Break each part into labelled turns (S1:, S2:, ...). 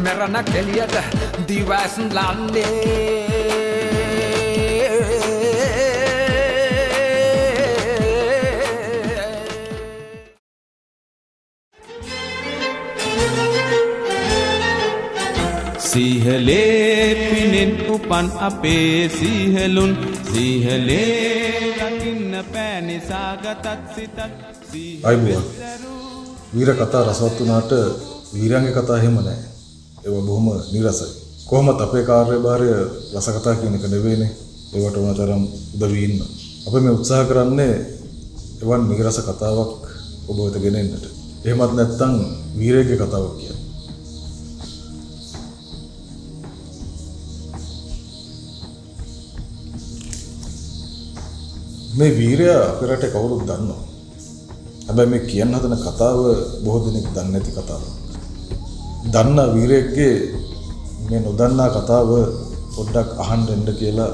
S1: මෙරණ කෙලියට දිවස් ලන්නේ
S2: සීහලේ පිනෙන් උපන් අපේ සීහලුන් සීහලේ රකින්න පෑනිසාගතත් සිතත්
S3: අයිබුවන් වීර කතා රසවත් වුණාට වීරයන්ගේ කතා එහෙම නැහැ. ඒවා බොහොම නිරසයි. කොහොමත් අපේ කාර්යභාරය රස කතා කියන එක නෙවෙයිනේ. ඒවට උනතරම් උදවි ඉන්න. අපි මේ උත්සාහ කරන්නේ එවන් නිරස කතාවක් ඔබ වෙත ගෙනෙන්නට. එහෙමත් නැත්නම් වීරයෙක්ගේ කතාවක් කියන්නේ. මේ වීරයා අපේ රටේ කවුරුත් දන්නවා. හැබැයි මේ කියන්න හදන කතාව බොහෝ දෙනෙක් දන්නේ නැති කතාවක්. දන්න වීරයෙක්ගේ මේ නොදන්නා කතාව පොඩ්ඩක් අහන්න එන්න කියලා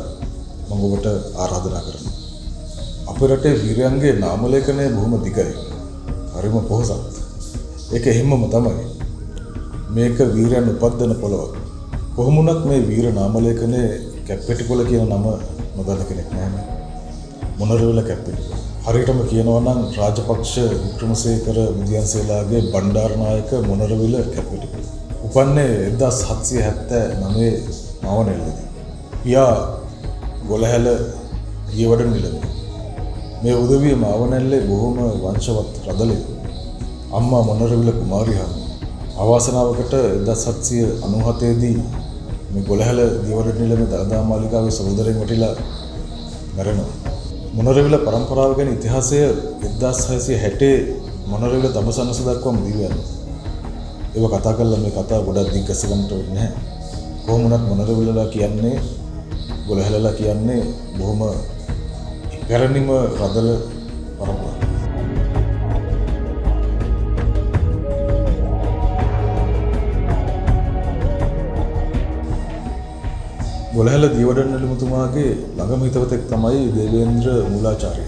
S3: මම ඔබට ආරාධනා කරනවා. අපේ රටේ වීරයන්ගේ නාම ලේඛනය බොහොම දිගයි. හරිම පොහොසත්. ඒක එහෙමම තමයි. මේක වීරයන් උපද්දන පොළොවක්. කොහොම වුණත් මේ වීර නාම ලේඛනයේ කැප්පෙටිපොළ කියන නම නොදන්න කෙනෙක් නැහැ. මොනරවිල කැප්පෙටිපොළ. හරියටම කියනවා නම් රාජපක්ෂ වික්‍රමසේකර මුදියන්සේලාගේ බණ්ඩාරනායක මොනරවිල කැප්පෙටිපොළ. උපන්නේ 1779 මාවනැල්ලේදී. පියා ගොළහැල ගියවඩන නිලමේ. මේ උදවිය මාවනැල්ලේ බොහොම වංශවත් රදලෙක්. අම්මා මොනරවිල කුමාරිහා. අවාසනාවකට 1797 දී මේ ගොළහැල ගියවඩන නිලමේ දළදා මාලිගාවේ සහෝදරෙන් වටිලා මැරෙනවා. මොනරවිල පරම්පරාව ගැන ඉතිහාසය 1660 මොනරවිල දඹසනස දක්වාම දීලා යනවා. ඒක කතා කරලා මේ කතාව ගොඩක් දිග්ගස ගන්නට වෙන්නේ නැහැ. කොහොම වුණත් මොනරවිලලා කියන්නේ ගොළහැලලා කියන්නේ බොහොම ඉපැරණිම රදල පරම්පරාවක්. ගොළහැල දීවඩන නිලමතුමාගේ ළඟම හිතවතෙක් තමයි දේවේන්ද්‍ර මූලාචාර්ය.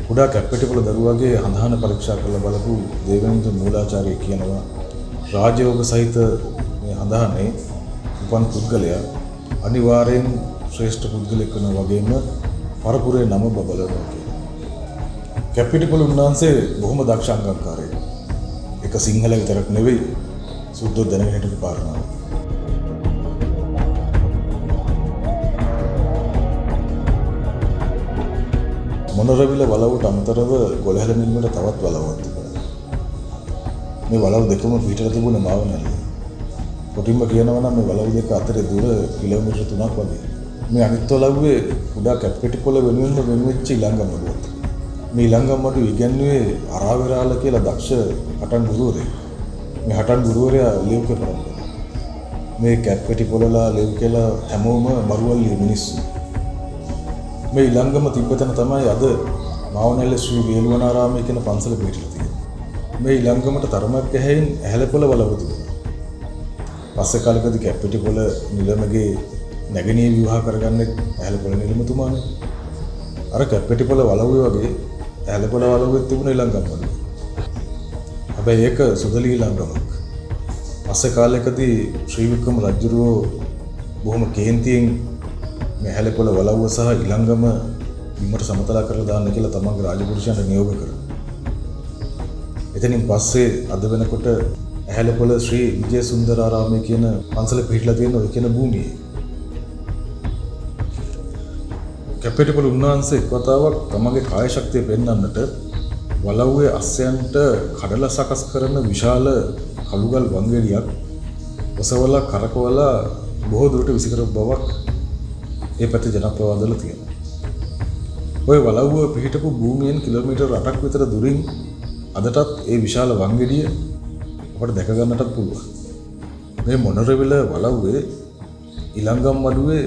S3: කුඩා කැප්පෙටිපොළ දරුවාගේ හඳහන පරීක්ෂා කරලා බලපු දේවේන්ද්‍ර මූලාචාර්ය කියනවා රාජයෝග සහිත මේ හඳහනේ උපන් පුද්ගලයා අනිවාර්යෙන් ශ්‍රේෂ්ඨ පුද්ගලෙක් වෙන වගේම පරපුරේ නම බබලනවා කියලා. කැප්පෙටිපොළ උන්වහන්සේ බොහොම දක්ෂ අංගකාරයෙක්. ඒක සිංහල විතරක් නෙවෙයි සුද්ධ දැනගෙන හිටපු කාරණාවක්. මොනරවිල වලව්වට අමතරව ගොළහැල නිලමේට තවත් වලව්වක් තිබුණා. මේ වලව් දෙකම පිටට තිබුණේ මාවනැල්ලේ. කොටින්ම කියනවා නම් මේ වලව් දෙක අතරේ දුර කිලෝමීටර් 3ක් වගේ. මේ අනිත් වලව්වේ කුඩා කැප්පෙටිපොළ වෙනුවෙන්ම වෙන්වෙච්ච ඉලංගම් මඩුවක්. මේ ඉලංගම් මඩුව ඉගැන්වුවේ අරාවිරාල කියලා දක්ෂ හටන් ගුරුවරයෙක්. මේ හටන් ගුරුවරයා ලෙව්කේ පරම්පරාව. මේ කැප්පෙටිපොළලා ලෙව්කේලා හැමෝම මරුවල්ලි මිනිස්සු. මේ ඉලංගම තිබ්බතන තමයි අද මාවනැල්ල ශ්‍රී වේළුවනාරාමයේ කියන පන්සල පිහිටලා තියෙන්නේ. මේ ඉලංගමට තරමක් ඇහැයින් ඇහැලපොළ වලව් තිබුණා. පස්සේ කාලෙකදී කැප්පෙටිපොළ නිලමගේ නැගණිය විවාහ කරගන්නේ ඇහැලපොළ නිලමතුමානේ. අර කැප්පෙටිපොළ වලව්වේ වගේ ඇහැලපොළ වලව්වේ තිබුණ ඉලංගම් වල. හැබැයි ඒක සුදලි ඉලංගමක්. පස්සේ කාලෙකදී ශ්‍රී වික්‍රම රජුරෝ බොහොම කේන්තියෙන් මේ ඇහැලපොළ වලව්ව සහ ඉලංගම බිමට සමතලා කරලා දාන්න කියලා තමන්ගේ රාජපුරුෂයන්ට නියෝග කරා. එතනින් පස්සේ අද වෙනකොට ඇහැලපොළ ශ්‍රී විජේසුන්දරාරාමයේ කියන පන්සල පිහිටලා තියෙන ඔය කියන භූමියේ කැප්පෙටිපොළ උන්වහන්සේ එක් වතාවක් තමන්ගේ කාය ශක්තිය පෙන්වන්නට වලව්වේ අස්සයන්ට කඩලා සකස් කරන විශාල කළුගල් වංගෙඩියක් ඔසවලා කරකවලා බොහෝ දුරට විසිකරපු බවක් ඒ පැත්තේ ජනප්‍රවාදවල තියෙනවා. ඔය වලව්ව පිහිටපු භූමියෙන් කිලෝමීටර් 8ක් විතර දුරින් අදටත් ඒ විශාල වංගෙඩිය අපට දැක ගන්නටත් පුළුවන්. මේ මොනරවිල වලව්වේ ඉලංගම් මඩුවේ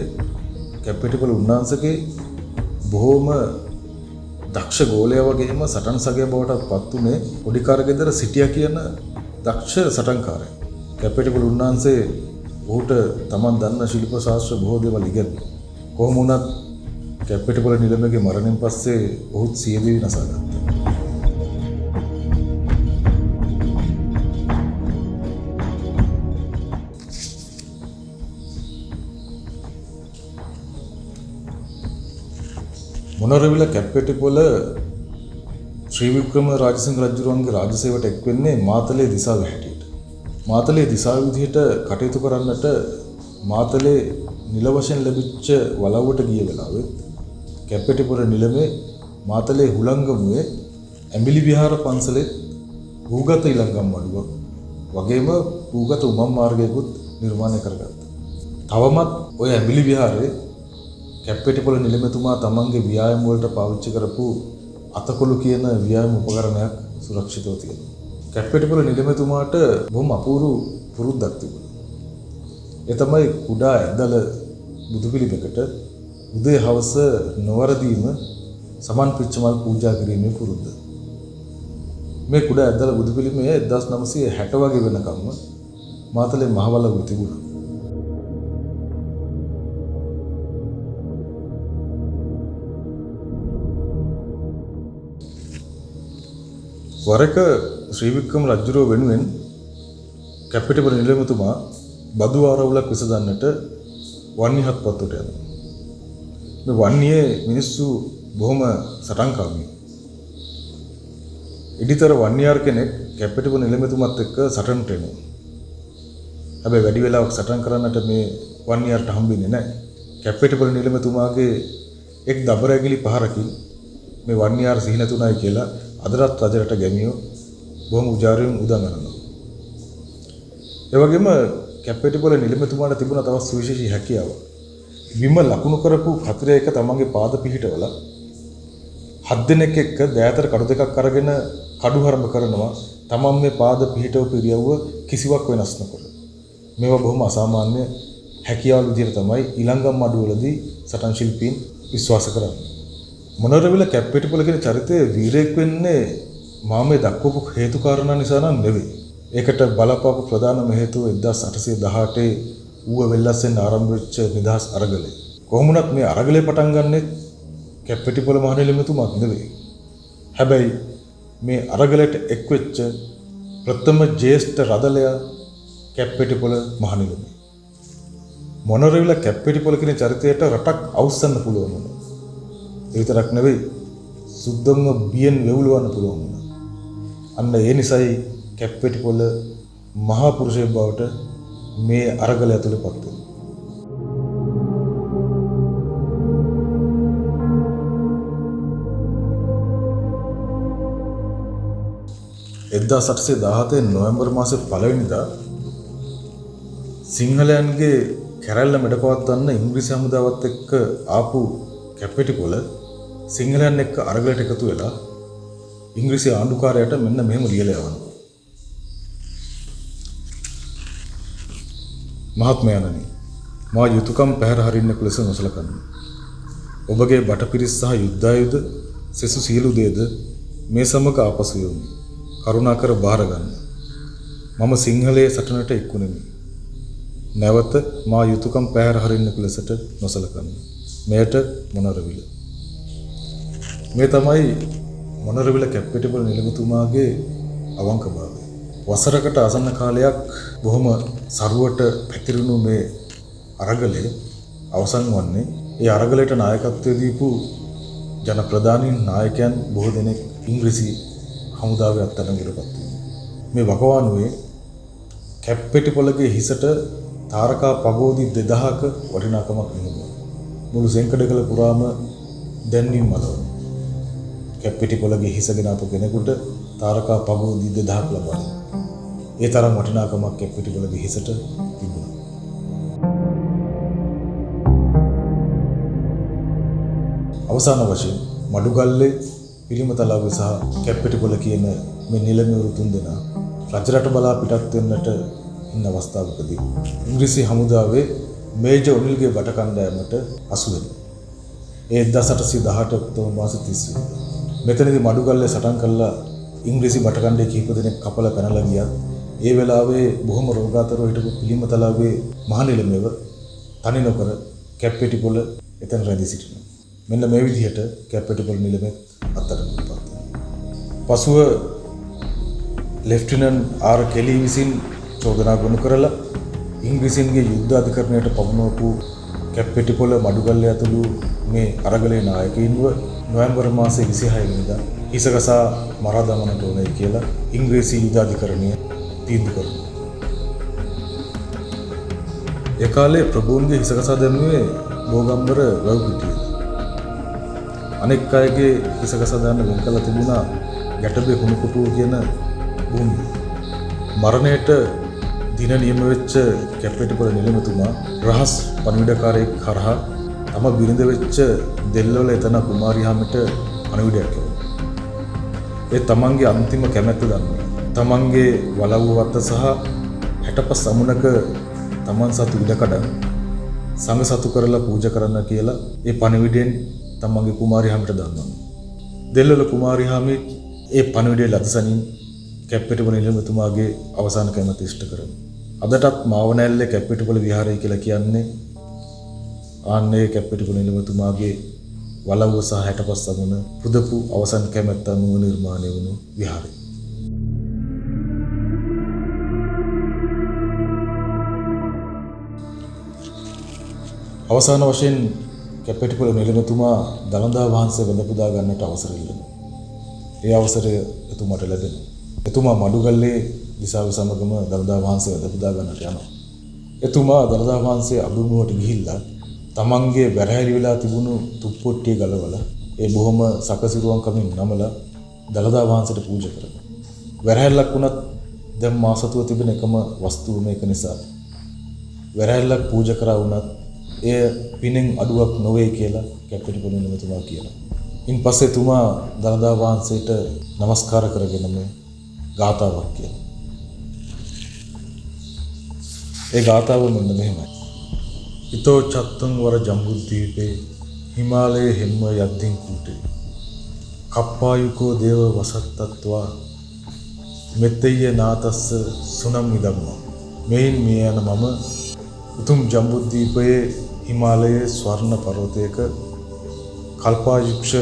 S3: කැප්පෙටිපොළ උන්වහන්සේගේ බොහොම දක්ෂ ගෝලයා වගේම සටන් සගය බවට පත් උනේ පොඩිකාර ගෙදර සිටියා කියන දක්ෂ සටන්කාරයා. කැප්පෙටිපොළ උන්වහන්සේ ඔහුට තමන් දන්න ශිල්ප ශාස්ත්‍ර බොහෝ දේවල් ඉගෙනුවා. කොහොම වුණත් කැප්පෙටිපොළ නිලමේගේ මරණයෙන් පස්සේ ඔහුත් සියදිවි නසා ගත්තා. මොනරවිල කැප්පෙටිපොළ ශ්‍රී වික්‍රම රාජසිංහ රජුරුවන්ගේ රාජසේවයට එක් වෙන්නේ මාතලේ දිසාව හැටියට. මාතලේ දිසාව විදිහට කටයුතු කරන්නට මාතලේ නිල වශයෙන් ලැබිච්ච වලව්වට ගිය වෙලාවෙත් කැප්පෙටිපොළ නිලමේ මාතලේ හුළංගමුවේ ඇඹිලි විහාර පන්සලේ භූගත ඉලංගම් මඩුව වගේම භූගත උමම් මාර්ගයකුත් නිර්මාණය කරගත්තා. තවමත් ඔය ඇඹිලි විහාරේ කැප්පෙටිපොළ නිලමේතුමා තමන්ගේ ව්‍යායාම වලට පාවිච්චි කරපු අතකොළු කියන ව්‍යායාම උපකරණයක් සුරක්ෂිතව තියෙනවා. කැප්පෙටිපොළ නිලමේතුමාට බොහොම අපූර්ව පුරුද්දක් තිබුණා. ඒ තමයි කුඩා ඇදල බුදු පිළිමයකට උදේ හවස නොවරදීම සමන් පිච්චමල් පූජා කිරීමේ පුරුද්ද. මේ කුඩා ඇදල බුදු පිළිමය 1960 වගේ වෙනකම්ම මාතලේ මහවලව්වේ තිබුණා. වරක ශ්‍රී වික්‍රම රජුරුව වෙනුවෙන් කැප්පෙටිපොළ නිලමේතුමා බදු ආරවුලක් විසඳන්නට වන්නිහත් පත්තුට යනවා. මේ වන්නියේ මිනිස්සු බොහොම සටන්කාමී. ඉදිතර වන්නියාර කෙනෙක් කැප්පෙටිපොළ නිලමේතුමත් එක්ක සටනට එනවා. හැබැයි වැඩි වෙලාවක් සටන් කරන්නට මේ වන්නියාරට හම්බෙන්නේ නැහැ. කැප්පෙටිපොළ නිලමේතුමාගේ එක් දබරැගිලි පහරකින් මේ වන්නියාර සිහිනතුණයි කියලා අදටත් රජරට ගැමියෝ බොහොම උජාරියෙන් උදන් අරනවා. ඒ වගේම කැප්පෙටිපොළ නිලමේතුමාට තිබුණ තවත් සුවිශේෂී හැකියාවක්. විම ලකුණු කරපු කතරයක තමන්ගේ පාද පිහිටවල 7 දෙනෙක් එක්ක දෑතර කඩු දෙකක් අරගෙන කඩු හරඹ කරනවා. තමන් මේ පාද පිහිටවපු ඉරියව්ව කිසිවක් වෙනස් නොකර. මේවා බොහොම අසාමාන්‍ය හැකියාවල් විදිහට තමයි ඊළඟම් මඩුවලදී සටන් ශිල්පීන් විශ්වාස කරන්නේ. මොනරවිල කැප්පෙටිපොළ කියන චරිතයේ වීරයෙක් වෙන්නේ මාමේ දක්වපු හේතු කාරණා නිසා නම් නෙවෙයි. ඒකට බලපාපු ප්‍රධානම හේතුව 1818 ඌව වෙල්ලස්සෙන් ආරම්භ වෙච්ච නිදහස් අරගලය. කොහොමුණත් මේ අරගලේ පටන් ගන්නෙත් කැප්පෙටිපොළ මහනිලමේතුමාත් නෙවෙයි. හැබැයි මේ අරගලයට එක් වෙච්ච ප්‍රථම ජ්‍යෙෂ්ඨ රදලයා කැප්පෙටිපොළ මහනිලමේ. මොනරවිල කැප්පෙටිපොළ කියන චරිතයට රටක් අවුස්සන්න පුළුවන් වුණා. ඒ විතරක් නෙවෙයි සුද්ධම බියෙන් වෙවුලවන්න පුළුවන් වුණා. අන්න ඒ නිසයි කැප්පෙටිපොළ මහා පුරුෂයෙක් බවට මේ අරගලය ඇතුළේ පත් වෙනවා. 1817 නොවැම්බර් මාසේ 1 වෙනිදා සිංහලයන්ගේ කැරැල්ල මැඩපවත්වන්න ඉංග්‍රීසි හමුදාවත් එක්ක ආපු කැප්පෙටිපොළ සිංහලයන් එක්ක අරගලයට එකතු වෙලා ඉංග්‍රීසි ආණ්ඩුකාරයාට මෙන්න මෙහෙම ලියලා යවනවා. මහත්මයාණනි, මා යුතුයකම් පැහැර හරින්නෙකු ලෙස නොසලකන්න. ඔබගේ බටපිරිස් සහ යුද්ධායුධ සෙසු සියලු දේද මේ සමග ආපසු යොමු. කරුණාකර බාර ගන්න. මම සිංහලයේ සටනට එක්ුණෙමි. නැවත මා යුතුයකම් පැහැර හරින්නෙකු ලෙසට නොසලකන්න. මෙයට මොනරවිල. මේ තමයි මොනරවිල කැප්පෙටිපොළ නිලමේතුමාගේ අවංකභාවය. වසරකට ආසන්න කාලයක් බොහොම සරුවට පැතිරුණු මේ අරගලය අවසන් වන්නේ ඒ අරගලයට නායකත්වය දීපු ජන ප්‍රධානීන් නායකයන් බොහෝ දෙනෙක් ඉංග්‍රීසි හමුදාවේ අත්අඩංගුවටපත් වුණා. මේ වකවානුවේ කැප්පෙටිපොළගේ හිසට තාරකා පගෝදි 2000ක වටිනාකමක් හිමිවුණා. මුළු සෙන්කඩගල පුරාම දැන්වීම් මලවනවා. කැප්පෙටිපොළගේ හිස ගෙනාපු කෙනෙකුට තාරකා පගෝදි 2000ක් ලබා දෙනවා. ඒ තරම් වටිනාකමක් කැප්පෙටිපොළගේ හිසට තිබුණා. අවසාන වශයෙන් මඩුගල්ලේ පිළිමතලාවේ සහ කැප්පෙටිපොළ කියන මේ නිලමේවරු තුන්දෙනා රජරට බලා පිටත් වෙන්නට ඉන්න අවස්ථාවකදී ඉංග්‍රීසි හමුදාවේ මේජර් ඔනිල්ගේ බට කණ්ඩායමට අසු වෙනවා. ඒ 1818 ඔක්තෝබර් මාස 30 වෙනිදා. මෙතනදී මඩුගල්ලේ සටන් කළා ඉංග්‍රීසි බට කණ්ඩේ කිහිප දෙනෙක් කපලා පැනලා ගියා. ඒ වෙලාවේ බොහොම රෝගාතුරව හිටපු පිළිමතලාවේ මහනිලමේව තනි නොකර කැප්පෙටිපොළ එතන රැඳී සිටිනවා. මෙන්න මේ විදිහට කැප්පෙටිපොළ නිලමේ අත්අඩංගුවට පත් වෙනවා. පසුව ලෙෆ්ටිනන්ට් ආර් කෙලි විසින් චෝදනා ගොනු කරලා ඉංග්‍රීසින්ගේ යුද්ධ අධිකරණයට පමුණවපු කැප්පෙටිපොළ මඩුගල්ල ඇතුළු මේ අරගලේ නායකයින්ව නොවැම්බර් මාසයේ 26 වෙනිදා හිසගසා මරා දමන්නට ඕනේ කියලා ඉංග්‍රීසි යුද අධිකරණය තීන්දුව කරනවා. ඒ කාලේ ප්‍රභූන්ගේ හිසගසා දැමුවේ බෝගම්බර වැව්පිටියේ. අනෙක් අයගේ හිසගසා දාන්න වෙන් කළා තිබුණා ගැටබේ කුණුකුටුව කියන භූමිය. මරණයට දින නියම වෙච්ච කැප්පෙටිපොළ නිලමේතුමා රහස් පණිවිඩකාරයෙක් කරහා තම බිරිඳ වෙච්ච දෙල්වල එතන කුමාරියාමට පණිවිඩයක් කළා. ඒ තමන්ගේ අන්තිම කැමැත්ත දන්නවා. තමන්ගේ වලව්ව වත්ත සහ 65 සමුනක තමන් සතු ඉඩකඩ සංඝ සතු කරලා පූජා කරන්න කියලා ඒ පණිවිඩයෙන් තමන්ගේ කුමාරියාමට දන්නවා. දෙල්වල කුමාරියාමේ ඒ පණිවිඩය ලදසනින් කැප්පෙටිපොළ නිලමේතුමාගේ අවසාන කැමැත්ත ඉෂ්ට කරනවා. අදටත් මාවනැල්ලේ කැප්පෙටිපොළ විහාරය කියලා කියන්නේ ආන්නේ කැප්පෙටිපොළ නිලමේතුමාගේ වලව්ව සහ 65 සමුන පුදපු අවසන් කැමැත්ත අනුව නිර්මාණය වුණු විහාරය. අවසාන වශයෙන් කැප්පෙටිපොළ නිලමේතුමා දළදා වහන්සේ වැඳ පුදා ගන්නට අවසර ඉල්ලනවා. ඒ අවසරය එතුමාට ලැබෙනවා. එතුමා මඩුගල්ලේ දිසාව සමගම දළදා වහන්සේ වැඳ පුදා ගන්නට යනවා. එතුමා දළදා වහන්සේ අභිමුවට ගිහිල්ලා තමන්ගේ වැරහැලි වෙලා තිබුණු තුප්පොට්ටිය ගලවලා ඒ බොහොම සකසිරුවන් කමින් නමලා දළදා වහන්සේට පූජා කරනවා. වැරහැල්ලක් වුණත් දැන් මාසතුව තිබෙන එකම වස්තුව මේක නිසා වැරහැල්ලක් පූජා කරා වුණත් එය පිනෙන් අඩුවක් නොවේ කියලා කැප්පෙටිපොළ නිලමේතුමා කියනවා. ඉන්පස්සේ එතුමා දළදා වහන්සේට নমස්කාර කරගෙන මේ ගාථාවක් කියනවා. ඒ ගාථාව මෙන්න මෙහෙමයි. ඉතෝ චත්තං වර ජම්බුද්දීපේ හිමාලයේ හෙම්ම යද්දින් කූටේ කප්පායුකෝ දේව වසත්තත්වා මෙත්තේය නාතස්ස සුනම් ඉදම්මා. මෙයින් මේ යන මම උතුම් ජම්බුද්දීපයේ හිමාලයේ ස්වර්ණ පර්වතයක කල්පායුක්ෂ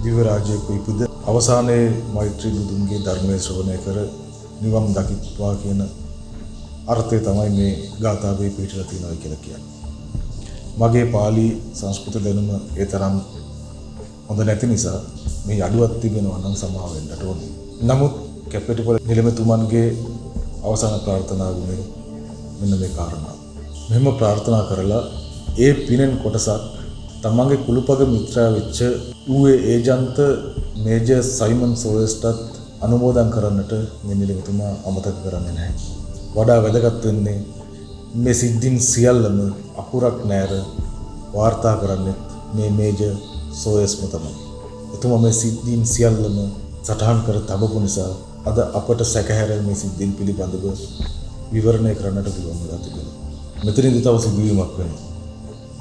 S3: දිව්‍ය රාජ්‍යයක ඉපද අවසානයේ මෛත්‍රී බුදුන්ගේ ධර්මයේ ශ්‍රවණය කර නිවන් දකිත්වා කියන අර්ථය තමයි මේ ගාථාවේ පිටලා තියෙනවා කියලා කියන්නේ. මගේ පාලි සංස්කෘත දැනුම ඒ තරම් හොඳ නැති නිසා මේ අඩුවක් තිබෙනවා නම් සමාව වෙන්නට ඕනේ. නමුත් කැප්පෙටිපොළ නිලමේතුමන්ගේ අවසාන ප්‍රාර්ථනාව වුණේ මෙන්න මේ කාරණා. මෙහෙම ප්‍රාර්ථනා කරලා ඒ පිනෙන් කොටසක් තමන්ගේ කුළුපග මිත්‍රා වෙච්ච ඌේ ඒජන්ත මේජර් සයිමන් සෝයස්ටත් අනුමෝදන් කරන්නට මේ නිලමේතුමා අමතක කරන්නේ නැහැ. වඩා වැදගත් වෙන්නේ මේ සිද්ධීන් සියල්ලම අකුරක් නැර වාර්තා කරන්නේ මේ මේජර් සෝයස්ම තමයි. එතුමා මේ සිද්ධීන් සියල්ලම සටහන් කර තබපු නිසා අද අපට සැකහැර මේ සිද්ධීන් පිළිබඳව විවරණය කරන්නට පුළුවන් වෙලා තිබෙනවා. මෙතනදී තව සිදුවීමක් වෙනවා.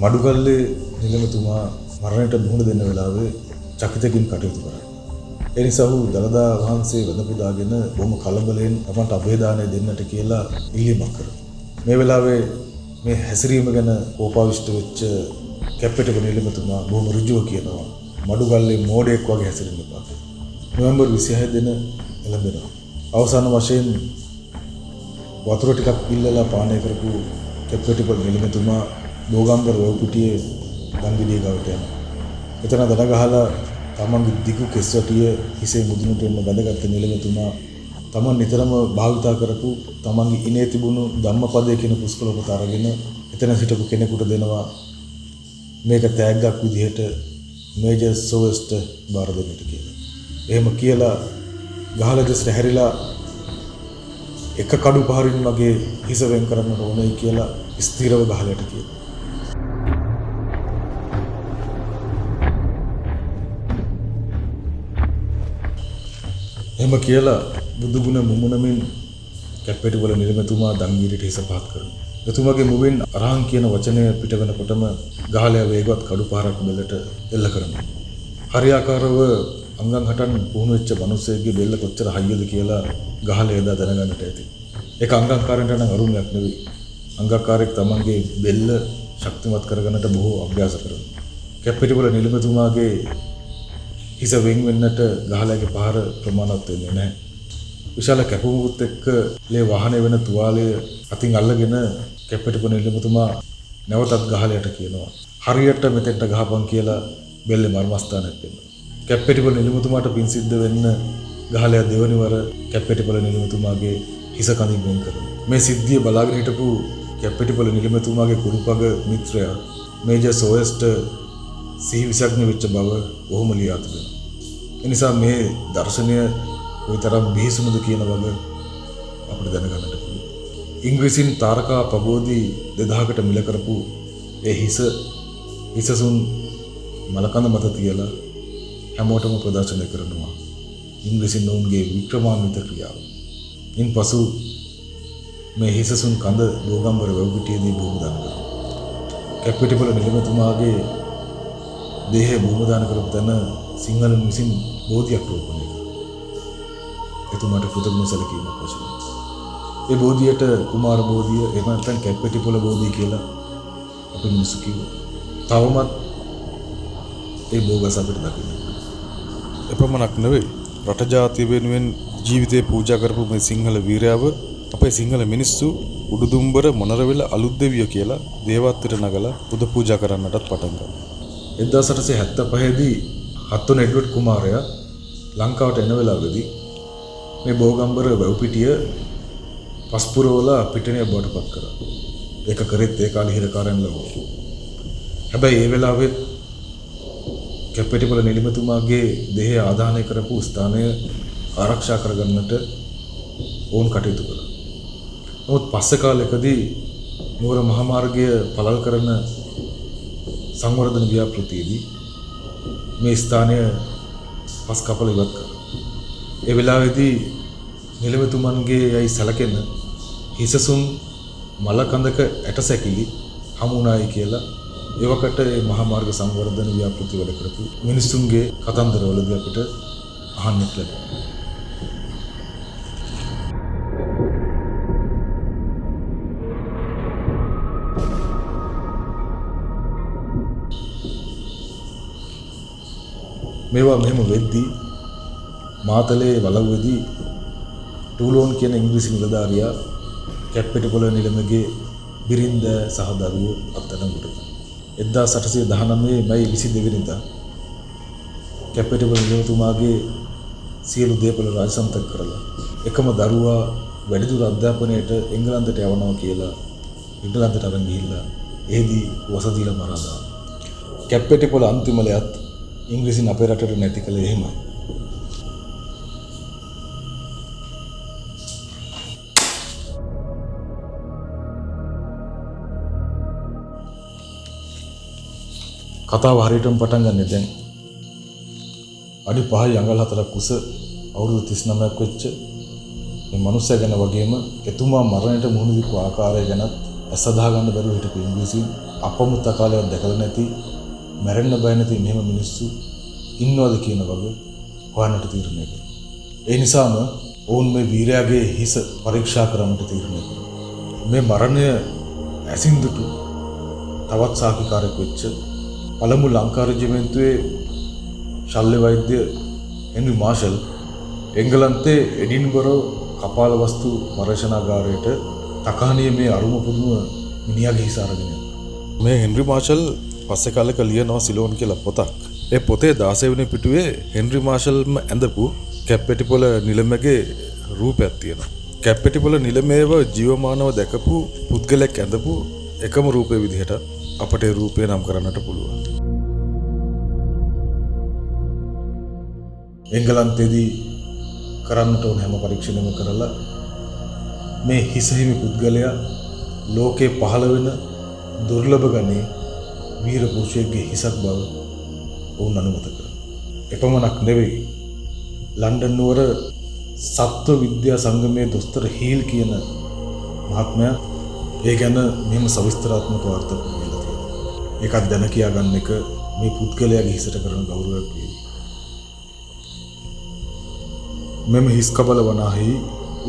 S3: මඩුගල්ලේ නිලමේතුමා මරණයට මුහුණ දෙන්න වෙලාවේ චකිතකින් කටයුතු කරා. ඒ නිසා ඔහු දළදා වහන්සේ වැඳ පුදාගෙන බොහොම කලබලෙන් අපට අභේදානය දෙන්නට කියලා ඉල්ලීමක් කරා. මේ වෙලාවේ මේ හැසිරීම ගැන කෝපාවිෂ්ඨ වෙච්ච කැප්පෙටිපොළ නිලමේතුමා බොහොම ඍජුව කියනවා මඩුගල්ලේ මෝඩයෙක් වගේ හැසිරෙන්න එපා. නොවැම්බර් 26 දින එළඹෙනවා. අවසාන වශයෙන් වතුර ටිකක් ඉල්ලලා පානය කරපු කැප්පෙටිපොළ නිලමේතුමා බෝගම්බර වැව්පිටියේ ගම්බිඩිය ගාවට යනවා. එතන දඩ ගහලා තමන්ගේ දිගු කෙස්වටිය හිසේ මුදුනට එන්න බැඳගත් නිලමේතුමා තමන් නිතරම භාවිතා කරපු තමන්ගේ ඉනේ තිබුණු ධම්මපදයේ කියන පුස්කොළ පොත අරගෙන එතන සිටපු කෙනෙකුට දෙනවා මේක තෑග්ගක් විදිහට මේජර් සෝයස්ට බාර දෙන්නට කියලා. එහෙම කියලා ගහලා දෙසට හැරිලා එක කඩු පහරින් වගේ හිස වෙන් කරන්න ඕනේ කියලා ස්ථිරව ගහලට කියනවා. එහෙම කියලා බුදුගුණ මුමුණමින් කැප්පෙටිපොළ නිලමේතුමා දංගීරට හිස පහත් කරනවා. එතුමාගේ මුවෙන් අරහං කියන වචනය පිට වෙනකොටම ගහලයා වේගවත් කඩු පහරක් බෙල්ලට එල්ල කරනවා. හරියාකාරව අංගම් හටන් පුහුණු වෙච්ච මිනිස්සෙක්ගේ බෙල්ල කොච්චර හයියද කියලා ගහලයා එදා දැනගන්නට ඇති. ඒක අංගම්කාරයන්ට නම් අරුමයක් නෙවෙයි. අංගකාරයෙක් තමන්ගේ බෙල්ල ශක්තිමත් කරගන්නට බොහෝ අභ්‍යාස කරනවා. කැප්පෙටිපොළ නිලමේතුමාගේ හිස වෙන් වෙන්නට ගහලයාගේ පහර ප්‍රමාණවත් වෙන්නේ නැහැ. විශාල කැපුමුත් එක්ක ලේ වාහනේ වෙන තුවාලය අතින් අල්ලගෙන කැප්පෙටිපොළ නිලමේතුමා නැවතත් ගහලයට කියනවා හරියට මෙතෙන්ට ගහපන් කියලා බෙල්ලේ මර්මස්ථානයක් දෙනවා. කැප්පෙටිපොළ නිලමතුමාට පින් සිද්ධ වෙන්න ගහලයා දෙවනිවර කැප්පෙටිපොළ නිලමතුමාගේ හිස කඳින් වෙන් කරනවා. මේ සිද්ධිය බලාගෙන හිටපු කැප්පෙටිපොළ නිලමතුමාගේ කුරුපග මිත්‍රයා මේජර් සෝයස්ට සිහි විසග්න වෙච්ච බව ඔහුම ලියා තිබෙනවා. එනිසා මේ දර්ශනය කොයිතරම් බිහිසුණුද කියන වග අපිට දැනගන්නට පුළුවන්. ඉංග්‍රීසින් තාරකා පබෝධි 2000කට මිල කරපු ඒ හිසසුන් මලකඳ මත තියලා හැමෝටම ප්‍රදර්ශනය කරනවා ඉංග්‍රීසි නෝන්ගේ වික්‍රමාන්විත ක්‍රියාව. ඉන්පසු මේ හිසසුන් කඳ බෝගම්බර වැව්පිටියේදී භූමදාන කරනවා. කැප්පෙටිපොළ නිලමතුමාගේ දේහය භූමදාන කරපු තැන සිංහලන් විසින් බෝධියක් රෝපණය කරනවා. එතුමාට කෘතඥ සැලකීමක් වශයෙන්. ඒ බෝධියට කුමාර බෝධිය එහෙම නැත්නම් කැප්පෙටිපොළ බෝධිය කියලා අපි මිනිස්සු කිව්වා. තවමත් ඒ බෝගස අපිට දකින්න.
S4: එපමණක් නෙවෙයි රට ජාතිය වෙනුවෙන් ජීවිතේ පූජා කරපු මේ සිංහල වීරයාව අපේ සිංහල මිනිස්සු උඩුදුම්බර මොනරවිල අලුත් දෙවියෝ කියලා දේවත්වයට නගලා පුද පූජා කරන්නටත් පටන් ගත්තා.
S3: 1875 දී හත්වන එඩ්වඩ් කුමාරයා ලංකාවට එන වෙලාවේදී මේ බෝගම්බර වැව්පිටිය පස්පුරවලා පිටණිය බවට පත් කරා. ඒක කරෙත් ඒ කාලේ හිරකාරයන් ලවෝ. හැබැයි ඒ වෙලාවෙත් කැප්පෙටිපොළ නිලමතුමාගේ දෙහය ආදාහනය කරපු ස්ථානය ආරක්ෂා කරගන්නට ඕන් කටයුතු කළා. නමුත් පස්සේ කාලෙකදී නුවර මහමාර්ගය පළල් කරන සංවර්ධන ව්‍යාපෘතියේදී මේ ස්ථානය පස් කපල ඉවත් කරා. ඒ වෙලාවේදී නිලමතුමන්ගේ යයි සැලකෙන හිසසුන් මලකඳක ඇටසැකිලි හමුණායි කියලා එවකට මේ මහා මාර්ග සංවර්ධන ව්‍යාපෘති වල කරපු මිනිසුන්ගේ කතන්දරවලදී අපිට අහන්නට ලැබෙනවා. මේවා මෙහෙම වෙද්දී මාතලේ වලව්වේදී ටූලෝන් කියන ඉංග්‍රීසි නිලධාරියා කැප්පෙටිපොළ නිලමගේ බිරින්ද සහ දරුවෝ අත්අඩංගුවට ගත්තා. 1819 මැයි 22 වෙනිදා කැප්පෙටිපොළ නිලමතුමාගේ සියලු දේපල රාජසන්තක කරලා එකම දරුවා වැඩිදුර අධ්‍යාපනයට එංගලන්තයට යවනවා කියලා එංගලන්තයට අරන් ගිහිල්ලා එෙහිදී වසදීලා මරා දානවා. කැප්පෙටිපොළ අන්තිමලයත් ඉංග්‍රීසින් අපේ රටට නැති කළේ එහෙමයි. කතාව හරියටම පටන් ගන්න දැන් අඩි 5යි අඟල් 4ක් උස අවුරුදු 39ක් වෙච්ච මේ මනුස්සයා ගැන වගේම එතුමා මරණයට මුහුණ දීපු ආකාරය ගැනත් අසදා ගන්න බැරුව හිටපු ඉංග්‍රීසි අපමුත්ත කාලයක් දැකලා නැති මැරෙන්න බය නැති මෙහෙම මිනිස්සු ඉන්නවද කියන වගේ හොයන්නට තීරණය කළා. ඒ නිසාම ඔවුන් මේ වීරයාගේ හිස පරීක්ෂා කරන්නට තීරණය කළා. මේ මරණය ඇසින්දුටු තවත් සාක්ෂිකාරයෙක් වෙච්ච පළමු ලංකා රෙජිමෙන්තුවේ ශල්‍ය වෛද්‍ය හෙන්රි මාෂල් එංගලන්තයේ එඩින්බරෝ කපාල වස්තු පරීක්ෂණාගාරයට තකහණියේ මේ අරුම පුදුම මිනිහාගේ හිස අරගෙන යනවා.
S4: මේ හෙන්රි මාෂල් පස්සේ කාලෙක ලියනවා සිලෝන් කියලා පොතක්. ඒ පොතේ 16 වෙනි පිටුවේ හෙන්රි මාෂල්ම ඇඳපු කැප්පෙටිපොළ නිලමගේ රූපයක් තියෙනවා. කැප්පෙටිපොළ නිලමේව ජීවමානව දැකපු පුද්ගලෙක් ඇඳපු එකම රූපේ විදිහට අපට ඒ රූපය නම් කරන්නට පුළුවන්.
S3: එංගලන්තයේදී කරන්නට ඕන හැම පරීක්ෂණයක්ම කරලා මේ හිසහිමි පුද්ගලයා ලෝකේ පහළ වෙන දුර්ලභ ගණයේ වීර පුරුෂයෙක්ගේ හිසක් බව ඔවුන් අනුමත කරා. එපමණක් නෙවෙයි ලන්ඩන් නුවර සත්ව විද්‍යා සංගමයේ දොස්තර හීල් කියන මහත්මයා ඒ ගැන මෙහෙම සවිස්තරාත්මක වාර්තා කරලා තියෙනවා. ඒකත් දැන කියා ගන්න එක මේ පුද්ගලයාගේ හිසට කරන ගෞරවයක් වේවි. මෙම හිස් කබල වනාහි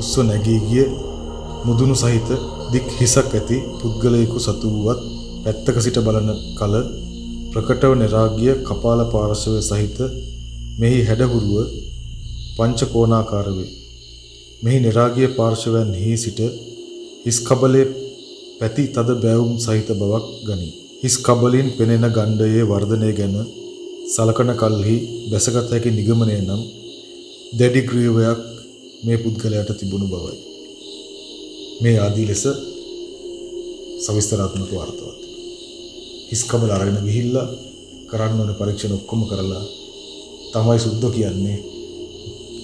S3: උස්ව නැගී ගිය මුදුණු සහිත දික් හිසක් ඇති පුද්ගලයෙකු සතු වුවත් පැත්තක සිට බලන කල ප්‍රකටව නිරාගිය කපාල පාර්ශවය සහිත මෙහි හැඩහුරුව පංචකෝණාකාර වේ. මෙහි නිරාගිය පාර්ශවයන්හි සිට හිස් කබලේ පැති තද බැවුම් සහිත බවක් ගනී. හිස් කබලින් පෙනෙන ගණ්ඩයේ වර්ධනය ගැන සලකන කල්හි බැසගත හැකි නිගමනය නම් දැඩි ග්‍රීවයක් මේ පුද්ගලයාට තිබුණු බවයි. මේ ආදී ලෙස සවිස්තරාත්මක වාර්තාවක්. හිස්කබල අරගෙන ගිහිල්ලා කරන්න ඕනේ පරීක්ෂණ ඔක්කොම කරලා තමයි සුද්ධ කියන්නේ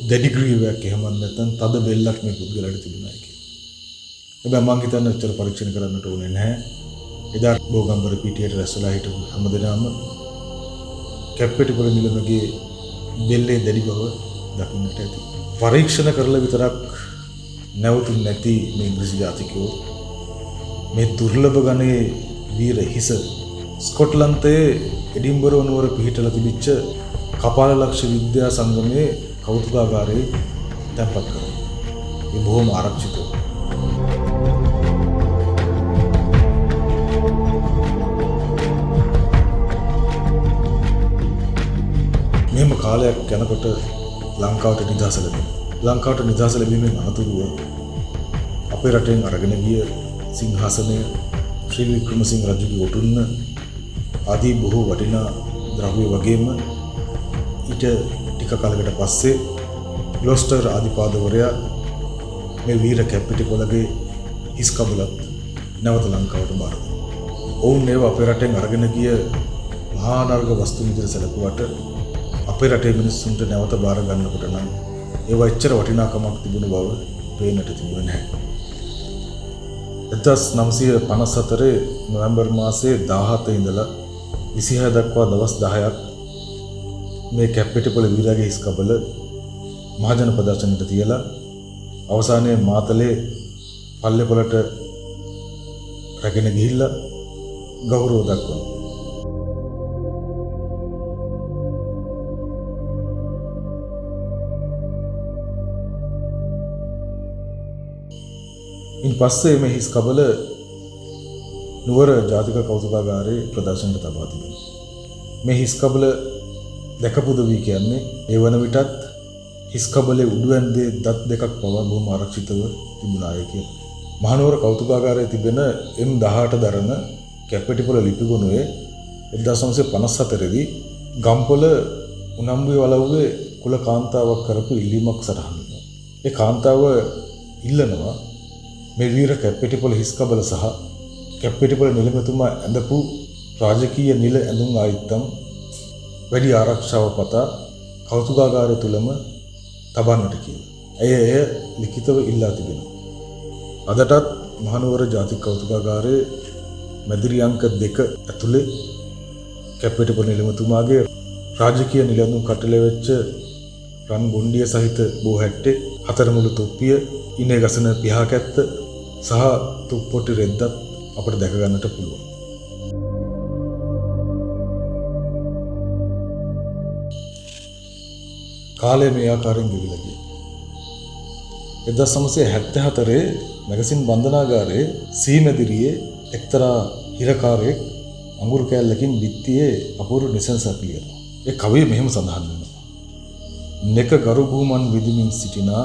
S3: දැඩි ග්‍රීවයක් එහෙම නැත්නම් තද බෙල්ලක් මේ පුද්ගලයාට තිබුණායි කියලා. හැබැයි මම හිතන්නේ උත්තර පරීක්ෂණ කරන්නට ඕනේ නැහැ. එදා බෝගම්බර පිටියට රැස්වලා හිටපු හැමදෙනාම කැප්පෙටිපොළ නිලමගේ බෙල්ලේ දැඩි බව දකින්නට ඇති. පරීක්ෂණ කරලා විතරක් නැවතුන් නැති මේ ඉංග්‍රීසි ජාතිකයෝ මේ දුර්ලභ ගණයේ වීර හිස ස්කොට්ලන්තයේ එඩින්බරෝ නුවර පිහිටලා තිබිච්ච කපාලලක්ෂ විද්‍යා සංගමයේ කෞතුකාගාරයේ තැන්පත් කරනවා. ඒ බොහොම ආරක්ෂිතව. මෙහෙම කාලයක් යනකොට ලංකාවට නිදහස ලැබෙනවා. ලංකාවට නිදහස ලැබීමෙන් අනතුරුව අපේ රටෙන් අරගෙන ගිය සිංහාසනය ශ්‍රී වික්‍රමසිංහ රජුගේ ඔටුන්න ආදී බොහෝ වටිනා ද්‍රව්‍ය වගේම ඊට ටික කාලයකට පස්සේ ග්ලොස්ටර් ආදිපාදවරයා මේ වීර කැප්පෙටිපොළගේ හිස් කබලත් නැවත ලංකාවට බාර දුන්නා. ඔවුන් ඒව අපේ රටෙන් අරගෙන ගිය මහා නර්ග වස්තු විදිහට සැලකුවට අපේ රටේ මිනිස්සුන්ට නැවත බාර ගන්නකොට නම් ඒවා එච්චර වටිනාකමක් තිබුණු බව පේන්නට තිබුණේ නැහැ. 1954 නොවැම්බර් මාසයේ 17 ඉඳලා 26 දක්වා දවස් 10ක් මේ කැප්පෙටිපොළ වීරයාගේ හිස් කබල මහජන ප්‍රදර්ශනයට තියලා අවසානයේ මාතලේ පල්ලේපොළට රැගෙන ගිහිල්ලා ගෞරව දක්වනවා. ඉන් පස්සේ මේ හිස් කබල නුවර ජාතික කෞතුකාගාරයේ ප්‍රදර්ශනයට තබා තිබෙනවා. මේ හිස් කබල දැකපු දවි කියන්නේ ඒ වන විටත් හිස් කබලේ උඩු ඇන්දේ දත් දෙකක් පවා බොහොම ආරක්ෂිතව තිබුණාය කියලා. මහනුවර කෞතුකාගාරයේ තිබෙන M18 දරන කැප්පෙටිපොළ ලිපිගොනුවේ 1954 දී ගම්පොළ උනම්බුවේ වලව්වේ කුල කාන්තාවක් කරපු ඉල්ලීමක් සටහන් වෙනවා. ඒ කාන්තාව ඉල්ලනවා මේ වීර කැප්පෙටිපොළ හිස් කබල සහ කැප්පෙටිපොළ නිලමේතුමා ඇඳපු රාජකීය නිල ඇඳුම් ආයිත්තම් වැඩි ආරක්ෂාව පතා කෞතුකාගාරය තුලම තබන්නට කියලා. එය ලිඛිතව ඉල්ලා තිබෙනවා. අදටත් මහනුවර ජාතික කෞතුකාගාරයේ මැදිරි අංක 2 ඇතුලේ කැප්පෙටිපොළ නිලමේතුමාගේ රාජකීය නිල ඇඳුම් කටලේ වෙච්ච රන් ගොණ්ඩිය සහිත බෝහැට්ටේ හතරමුළු තොප්පිය ඉනේ ගසන පිහාකැත්ත සහ තුප්පොටි රෙද්දත් අපට දැක ගන්නට පුළුවන්. කාලය මේ ආකාරයෙන් ගෙවිලා ගියා. 1974 මැගසින් බන්ධනාගාරයේ සීමැදිරියේ එක්තරා හිරකාරයෙක් අඟුරු කෑල්ලකින් බිත්තියේ අපූර්ව නිසංසක් ලියනවා. ඒ කවිය මෙහෙම සඳහන් වෙනවා. නෙක ගරු භූමන් විදිමින් සිටිනා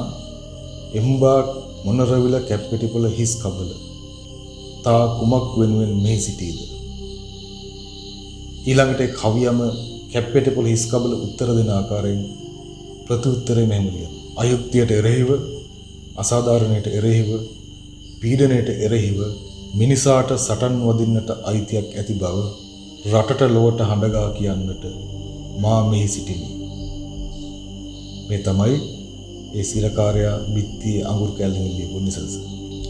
S3: එම්බා මොනරවිල කැප්පෙටිපොළ හිස් කබල තා කුමක් වෙනුවෙන් මෙහි සිටීද. ඊළඟට කවියම කැප්පෙටිපොළ හිස් කබල උත්තර දෙන ආකාරයෙන් ප්‍රතිඋත්තරේ මෙහෙම ලියනවා. අයුක්තියට එරෙහිව, අසාධාරණයට එරෙහිව, පීඩනයට එරෙහිව මිනිසාට සටන් වදින්නට අයිතියක් ඇති බව රටට ලොවට හඬගා කියන්නට මා මෙහි සිටිමි. මේ තමයි ඒ සිරකාරයා බිත්තියේ අඟුරු කැල්ලෙන් ලියපු නිසඳස.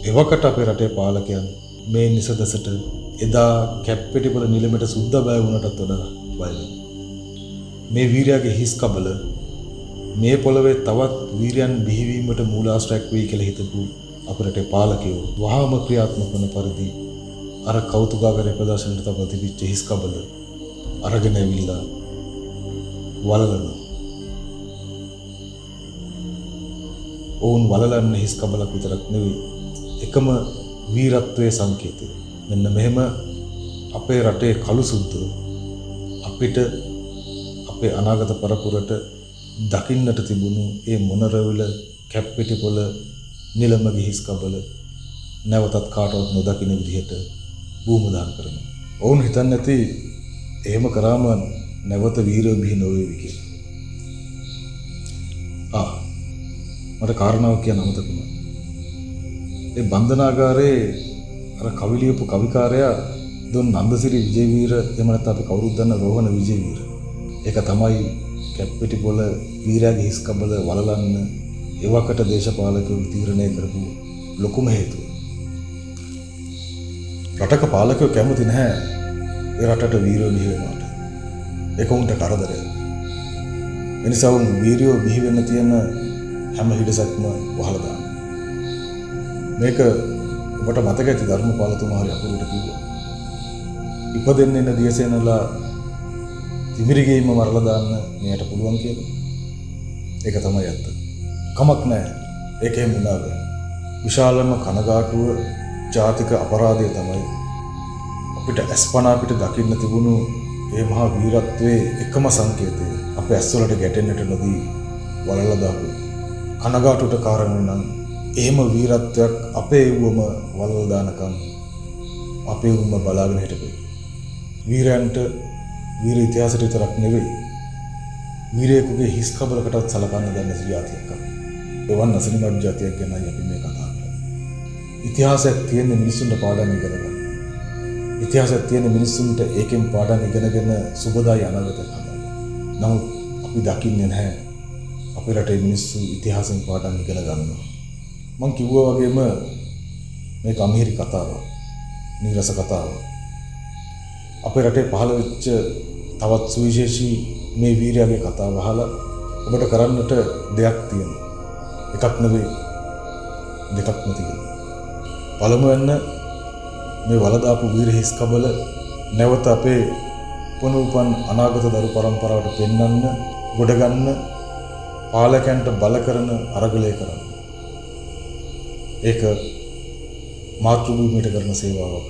S3: එවකට අපේ රටේ පාලකයන් මේ නිසඳසට එදා කැප්පෙටිපොළ නිලමේට සුද්ධ බය වුණටත් වඩා බය වෙනවා. මේ වීරයාගේ හිස් කබල මේ පොළවේ තවත් වීරයන් බිහිවීමට මූලාශ්‍රයක් වෙයි කියලා හිතපු අපේ රටේ පාලකයෝ වහාම ක්‍රියාත්මක වන පරිදි අර කෞතුකාගාරයේ ප්‍රදර්ශනයට තබා තිබිච්ච හිස් කබල අරගෙන ඇවිල්ලා වලලනවා. ඔවුන් වලලන්න හිස් කබලක් විතරක් නෙවෙයි එකම වීරත්වයේ සංකේතය. මෙන්න මෙහෙම අපේ රටේ කළු සුද්දෝ අපිට අපේ අනාගත පරපුරට දකින්නට තිබුණු ඒ මොනරවිල කැප්පෙටිපොළ නිලමගේ හිස් කබල නැවතත් කාටවත් නොදකින්න විදිහට භූමදාන කරනවා. ඔවුන් හිතන්නේ නැති එහෙම කරාම නැවත වීරයෝ බිහි නොවේවි කියලා. මට කාරණාව කියන්න අමතක වුණා. ඒ බන්ධනාගාරයේ අර කවි ලියපු කවිකාරයා දොන් නන්දසිරි විජේවීර එහෙම නැත්නම් අපි කවුරුත් දන්න රෝහණ විජේවීර. ඒක තමයි කැප්පෙටිපොළ වීරයාගේ හිස් කබල වලලන්න එවකට දේශපාලකයෝ තීරණය කරපු ලොකුම හේතුව. රටක පාලකයෝ කැමති නැහැ ඒ රටට වීරයෝ බිහි වෙනවට. ඒක උන්ට කරදරයක්. ඒ නිසා උන් වීරයෝ බිහි වෙන්න තියෙන හැම හිඩසක්ම වහලා දානවා. මේක ඔබට මතක ඇති ධර්මපාලතුමා හරි අපුරුට කිව්වා. ඉපදෙන්න එන දියසේනලා තිමිරිගෙයිම මරලා දාන්න මෙයට පුළුවන් කියලා. ඒක තමයි ඇත්ත. කමක් නැහැ. ඒකේ මුලාව. විශාලම කනගාටුව ජාතික අපරාධය තමයි අපිට අස්පනා අපිට දකින්න තිබුණු ඒ මහා වීරත්වයේ එකම සංකේතය අපේ ඇස්වලට ගැටෙන්නට නොදී වලලා දාපු කනගාටුවට කාරණා නම් එහෙම වීරත්වයක් අපේ වුවම වලලා දානකම් අපේ වුවම බලාගෙන හිටපේ. වීරයන්ට වීර ඉතිහාසයට විතරක් නෙවෙයි වීරයෙකුගේ හිස් කබලකටත් සලකන්න දන්න ජාතියක් අපි. එවන් අසලිමත් ජාතියක් ගැනයි අපි මේ කතා කරන්නේ. ඉතිහාසයක් තියෙන මිනිසුන්ට පාඩම් ඉගෙන ගන්න. ඉතිහාසයක් තියෙන මිනිසුන්ට ඒකෙන් පාඩම් ඉගෙනගෙන සුබදායි අනාගතයක් හදන්න. නමුත් අපි දකින්නේ නැහැ අපේ රටේ මිනිස්සු ඉතිහාසයෙන් පාඩම් ඉගෙන ගන්නවා. මං කිව්වා වගේම මේක අමිහිරි කතාවක්. නීරස කතාවක්. අපේ රටේ පහළ වෙච්ච තවත් සුවිශේෂී මේ වීරයාගේ කතාව අහලා ඔබට කරන්නට දෙයක් තියෙනවා. එකක් නෙවෙයි දෙකක්ම තියෙනවා. පළමුවෙන්න මේ වලදාපු වීර හිස් කබල නැවත අපේ පුනරුපන් අනාගත දරු පරම්පරාවට පෙන්වන්න, ගොඩ ගන්න, පාලකයන්ට බල කරන අරගලය කරන්න. ඒක මාතෘභූමියට කරන සේවාවක්.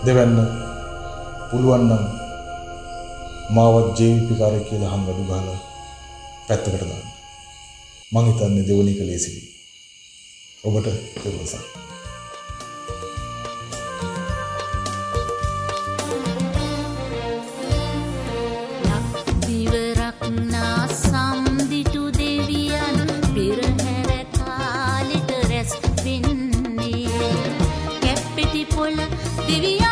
S3: දෙවැන්න පුළුවන් නම් මාවත් ජීවිතකාරය කියලා හංගඩු ගහලා පැත්තකට දාන්න. මං හිතන්නේ දෙවනි එක ලේසියි. ඔබට තෙරුවන්.
S5: Divya